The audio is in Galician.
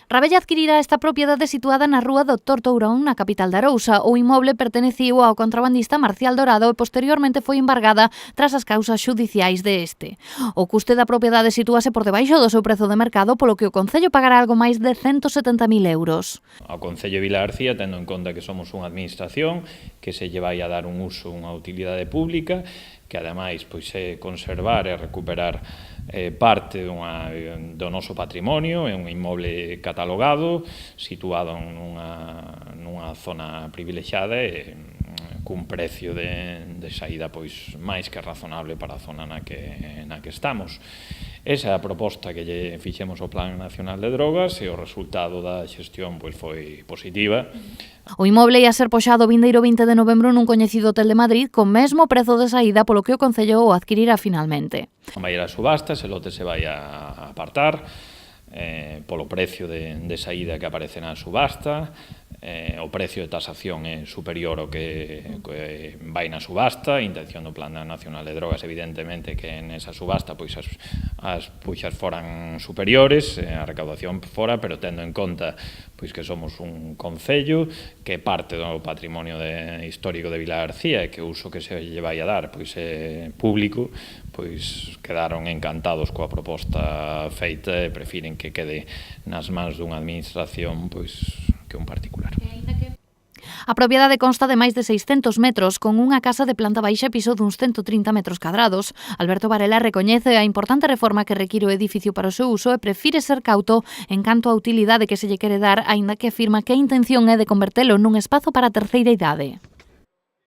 Rabella adquirirá esta propiedade situada na rúa Dr. Tourón, na capital de Arousa. O inmoble perteneciu ao contrabandista Marcial Dorado e posteriormente foi embargada tras as causas xudiciais de este. O custe da propiedade sitúase por debaixo do seu prezo de mercado, polo que o Concello pagará algo máis de 170.000 euros. Ao Concello de Vilagarcía, tendo en conta que somos unha administración que se lle vai a dar un uso, unha utilidade pública, que ademais pois é conservar e recuperar parte do noso patrimonio, é un inmoble catalogado, situado nunha zona privilexiada e cun precio de saída pois máis que razonable para a zona na que estamos. Esa é a proposta que lle fixemos ao Plan Nacional de Drogas e o resultado da xestión pois foi positiva. O inmoble ia ser poxado o vindeiro 20 de novembro nun coñecido hotel de Madrid con mesmo prezo de saída, polo que o Concello o adquirirá finalmente. Vai ir a subasta, ese lote se vai a apartar polo precio de saída que aparece na subasta. O precio de tasación é superior ao que vai na subasta. A intención do Plan Nacional de Drogas, evidentemente, que nesa subasta pois as puxas foran superiores, a recaudación fora, pero tendo en conta pois que somos un concello, que parte do patrimonio histórico de Vilagarcía e que o uso que se lle vai a dar pois é público, pois quedaron encantados coa proposta feita e prefiren que quede nas mans dunha administración pois que un particular. A propiedade consta de máis de 600 metros, con unha casa de planta baixa e piso duns 130 metros cadrados. Alberto Varela recoñece a importante reforma que require o edificio para o seu uso e prefire ser cauto en canto á utilidade que se lle quere dar, aínda que afirma que a intención é de convertelo nun espazo para a terceira idade.